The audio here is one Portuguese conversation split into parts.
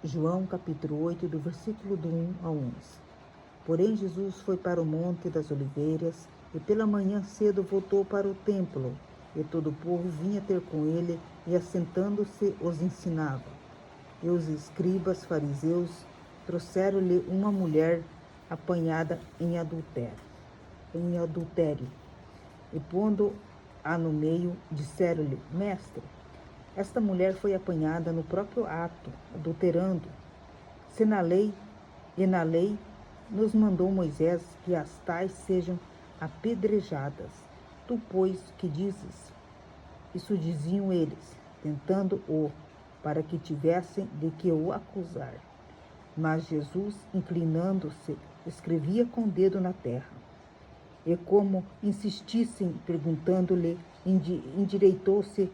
João capítulo 8, do versículo do 1 ao 11. Porém, Jesus foi para o Monte das Oliveiras e pela manhã cedo voltou para o templo. E todo o povo vinha ter com ele e, assentando-se, os ensinava. E os escribas fariseus trouxeram-lhe uma mulher apanhada em adultério. E pondo-a no meio, disseram-lhe: Mestre, esta mulher foi apanhada no próprio ato, adulterando. Se na lei nos mandou Moisés que as tais sejam apedrejadas. Tu, pois, que dizes? Isso diziam eles, tentando-o, para que tivessem de que o acusar. Mas Jesus, inclinando-se, escrevia com o dedo na terra. E como insistissem, perguntando-lhe, endireitou-se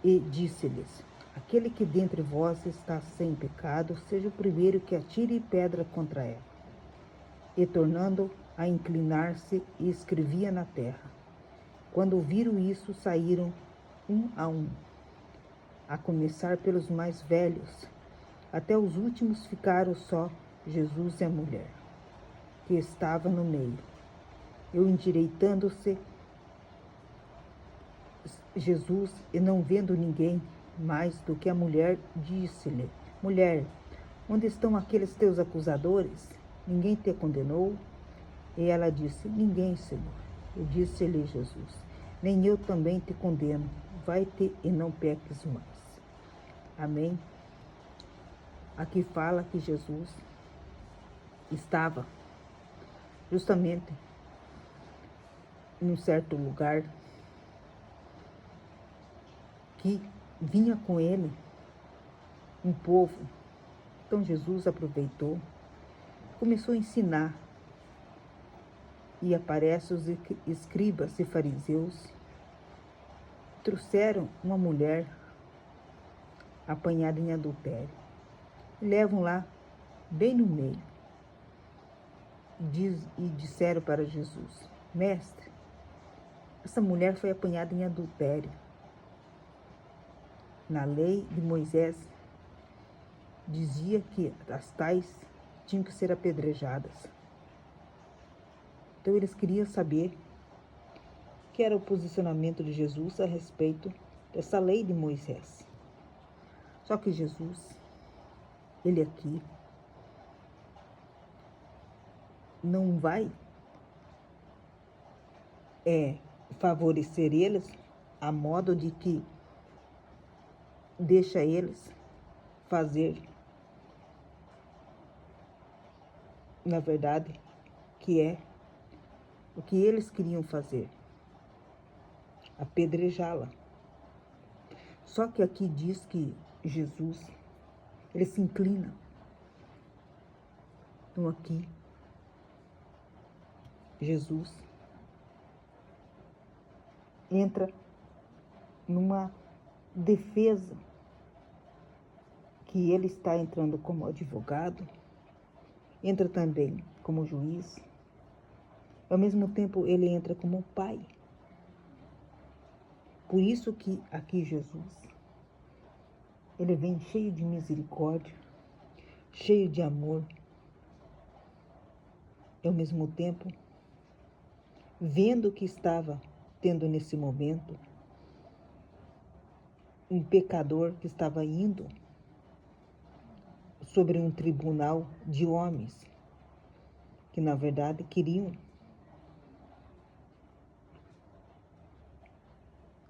e disse-lhes: Aquele que dentre vós está sem pecado, seja o primeiro que atire pedra contra ela. E tornando a inclinar-se, escrevia na terra. Quando ouviram isso, saíram um, a começar pelos mais velhos. Até os últimos ficaram só Jesus e a mulher, que estava no meio. E endireitando-se, Jesus, e não vendo ninguém mais do que a mulher, disse-lhe: Mulher, onde estão aqueles teus acusadores? Ninguém te condenou? E ela disse: Ninguém, Senhor. E disse-lhe Jesus: Nem eu também te condeno. Vai-te e não peques mais. Amém? Aqui fala que Jesus estava justamente em um certo lugar, que vinha com ele um povo. Então Jesus aproveitou, começou a ensinar, e aparecem os escribas e fariseus, trouxeram uma mulher apanhada em adultério, e levam lá bem no meio, e disseram para Jesus: Mestre, essa mulher foi apanhada em adultério. Na lei de Moisés dizia que as tais tinham que ser apedrejadas. Então eles queriam saber que era o posicionamento de Jesus a respeito dessa lei de Moisés. Só que Jesus, ele aqui, não vai favorecer eles a modo de que deixa eles fazer, na verdade, que é o que eles queriam fazer, apedrejá-la. Só que aqui diz que Jesus, ele se inclina. Então aqui, Jesus entra numa defesa, que ele está entrando como advogado, entra também como juiz, ao mesmo tempo ele entra como pai. Por isso que aqui Jesus, ele vem cheio de misericórdia, cheio de amor, e ao mesmo tempo, vendo que estava tendo nesse momento um pecador que estava indo sobre um tribunal de homens, que na verdade queriam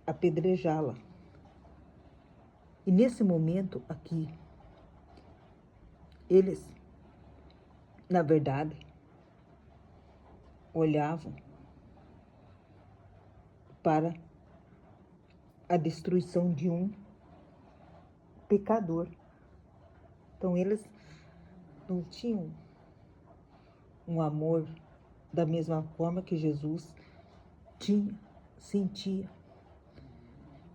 apedrejá-la. E nesse momento aqui, eles, na verdade, olhavam para a destruição de um pecador. Então eles não tinham um amor da mesma forma que Jesus tinha, sentia.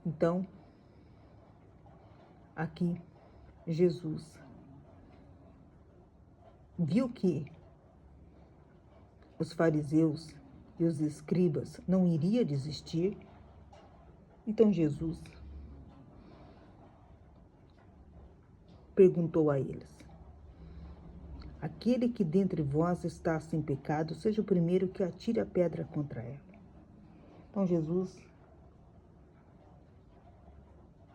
Então, aqui, Jesus viu que os fariseus e os escribas não iriam desistir. Então Jesus perguntou a eles: aquele que dentre vós está sem pecado, seja o primeiro que atire a pedra contra ela. Então Jesus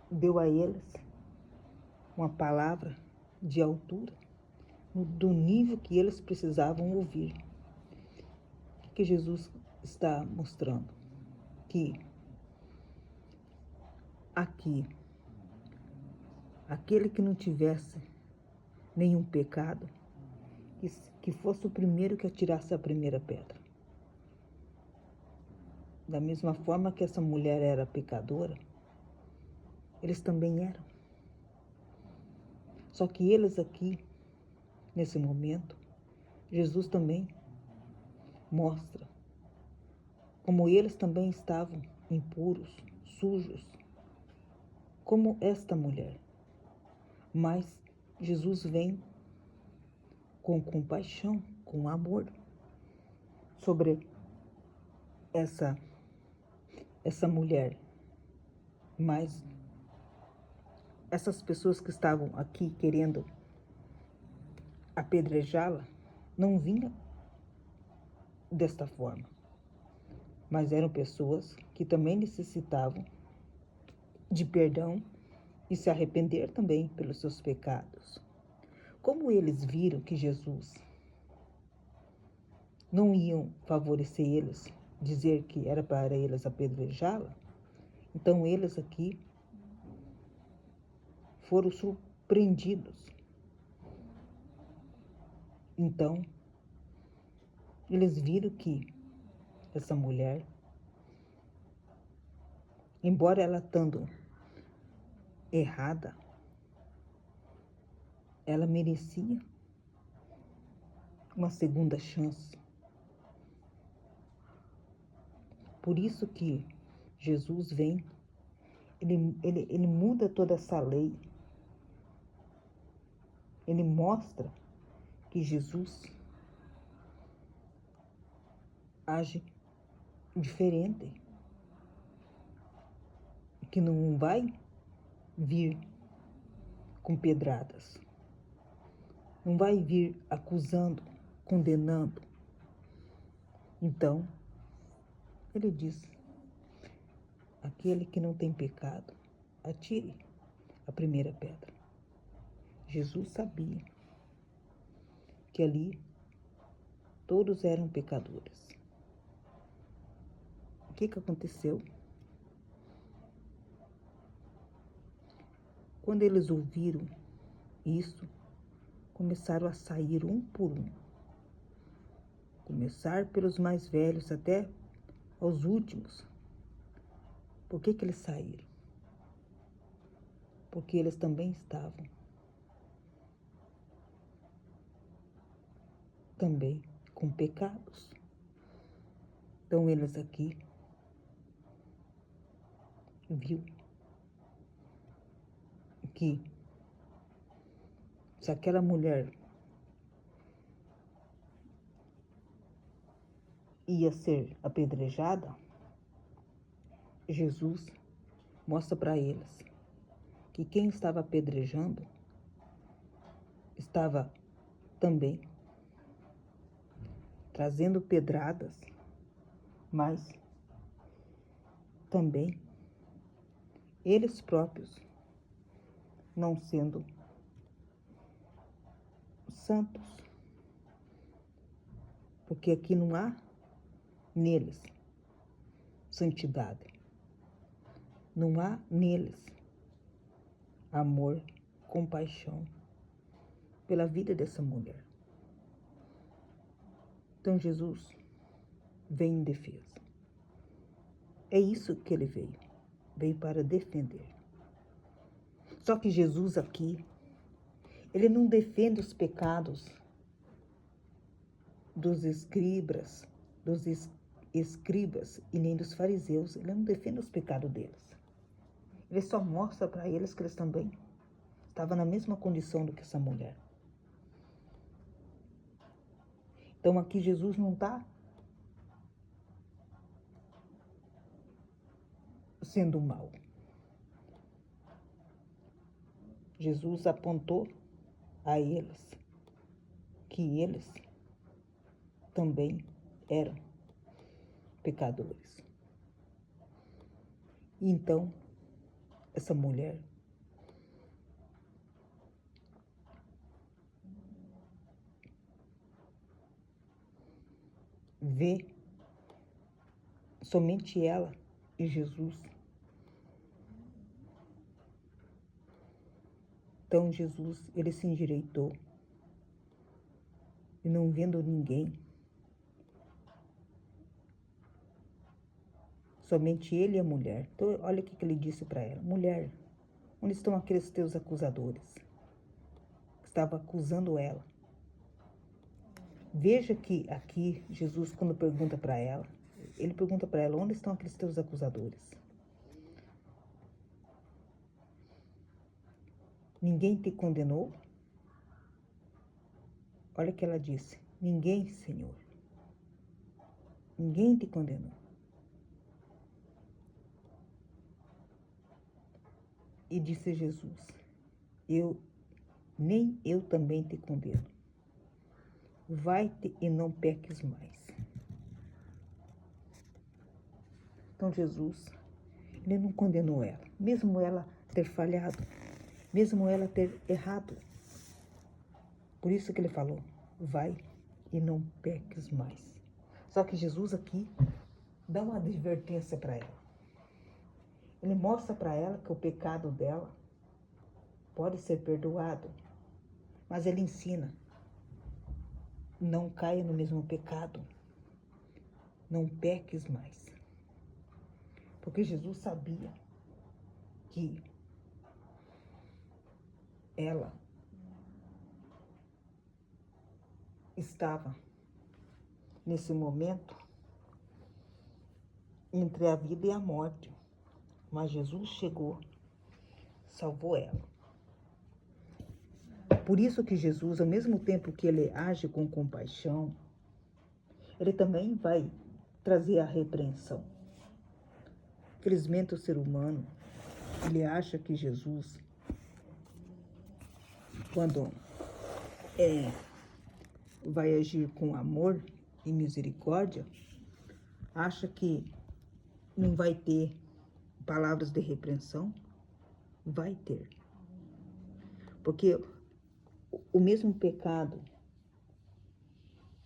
deu a eles uma palavra de altura, do nível que eles precisavam ouvir. O que Jesus está mostrando? Que aqui, aquele que não tivesse nenhum pecado, que fosse o primeiro que atirasse a primeira pedra. Da mesma forma que essa mulher era pecadora, eles também eram. Só que eles aqui, nesse momento, Jesus também mostra como eles também estavam impuros, sujos, como esta mulher. Mas Jesus vem com compaixão, com amor sobre essa mulher. Mas essas pessoas que estavam aqui querendo apedrejá-la não vinham desta forma, mas eram pessoas que também necessitavam de perdão e se arrepender também pelos seus pecados. Como eles viram que Jesus não iam favorecer eles, dizer que era para eles apedrejá-la, então eles aqui foram surpreendidos. Então, eles viram que essa mulher, embora ela estando errada, ela merecia uma segunda chance. Por isso que Jesus vem, ele muda toda essa lei. Ele mostra que Jesus age diferente, que não vai vir com pedradas, não vai vir acusando, condenando. Então, ele diz: aquele que não tem pecado, atire a primeira pedra. Jesus sabia que ali todos eram pecadores. O que aconteceu? Quando eles ouviram isso, começaram a sair um por um. Começar pelos mais velhos até aos últimos. Por que eles saíram? Porque eles também estavam com pecados. Então eles aqui viu que se aquela mulher ia ser apedrejada, Jesus mostra para eles que quem estava apedrejando estava também trazendo pedradas, mas também eles próprios não sendo santos, porque aqui não há neles santidade, não há neles amor, compaixão pela vida dessa mulher. Então Jesus vem em defesa. É isso que ele veio para defender. Só que Jesus aqui, ele não defende os pecados dos escribas e nem dos fariseus. Ele não defende os pecados deles. Ele só mostra para eles que eles também estavam na mesma condição do que essa mulher. Então aqui Jesus não está sendo mau. Jesus apontou a eles que eles também eram pecadores. Então, essa mulher vê somente ela e Jesus. Então Jesus, ele se endireitou e, não vendo ninguém, somente ele e a mulher. Então olha o que ele disse para ela: mulher, onde estão aqueles teus acusadores que estavam acusando ela? Veja que aqui Jesus, quando pergunta para ela, ele pergunta para ela: onde estão aqueles teus acusadores? Ninguém te condenou? Olha o que ela disse: ninguém, Senhor. Ninguém te condenou. E disse Jesus: nem eu também te condeno. Vai-te e não peques mais. Então Jesus, ele não condenou ela, mesmo ela ter falhado, mesmo ela ter errado. Por isso que ele falou: vai e não peques mais. Só que Jesus aqui dá uma advertência para ela. Ele mostra para ela que o pecado dela pode ser perdoado, mas ele ensina: não caia no mesmo pecado, não peques mais. Porque Jesus sabia que ela estava nesse momento entre a vida e a morte, mas Jesus chegou, salvou ela. Por isso que Jesus, ao mesmo tempo que ele age com compaixão, ele também vai trazer a repreensão. Infelizmente, o ser humano, ele acha que Jesus, quando vai agir com amor e misericórdia, acha que não vai ter palavras de repreensão. Vai ter. Porque o mesmo pecado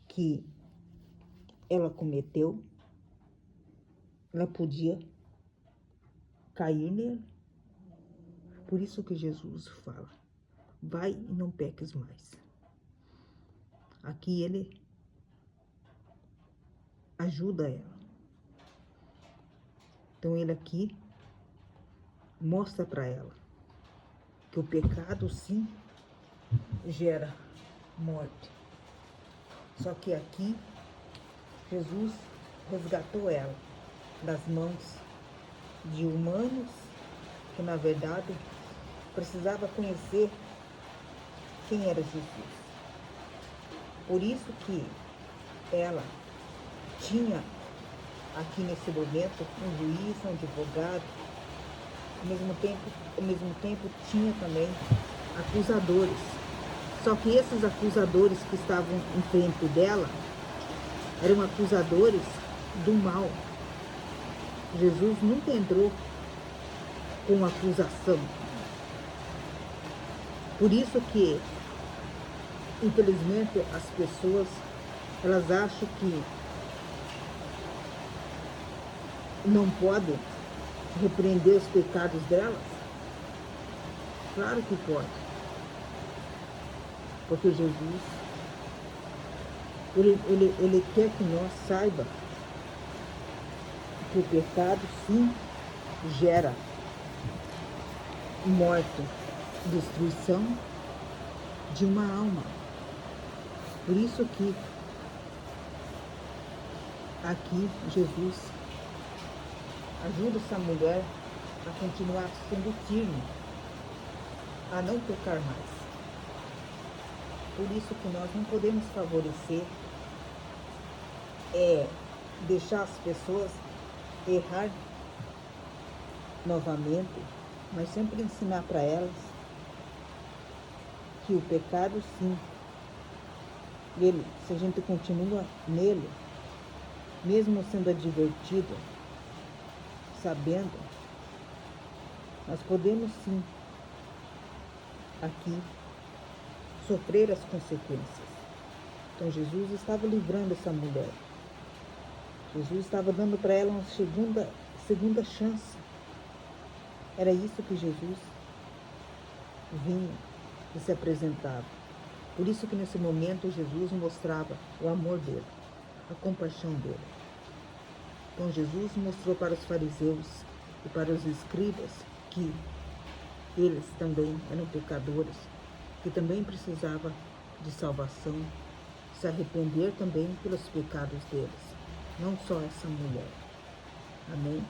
que ela cometeu, ela podia cair nele. Por isso que Jesus fala: vai e não peques mais. Aqui ele ajuda ela. Então ele aqui mostra para ela que o pecado sim gera morte. Só que aqui Jesus resgatou ela das mãos de humanos que, na verdade, precisava conhecer quem era Jesus. Por isso que ela tinha aqui nesse momento um juiz, um advogado, ao mesmo tempo tinha também acusadores. Só que esses acusadores que estavam em frente dela eram acusadores do mal. Jesus nunca entrou com acusação. Por isso que, infelizmente, as pessoas, elas acham que não podem repreender os pecados delas. Claro que pode. Porque Jesus, ele quer que nós saibamos que o pecado sim gera morte, destruição de uma alma. Por isso que aqui Jesus ajuda essa mulher a continuar sendo firme, a não pecar mais. Por isso que nós não podemos favorecer, deixar as pessoas errar novamente, mas sempre ensinar para elas que o pecado, sim, se a gente continua nele, mesmo sendo advertido, sabendo, nós podemos sim aqui sofrer as consequências. Então Jesus estava livrando essa mulher. Jesus estava dando para ela uma segunda chance. Era isso que Jesus vinha e se apresentava. Por isso que nesse momento Jesus mostrava o amor dele, a compaixão dele. Então Jesus mostrou para os fariseus e para os escribas que eles também eram pecadores, que também precisavam de salvação, se arrepender também pelos pecados deles, não só essa mulher. Amém?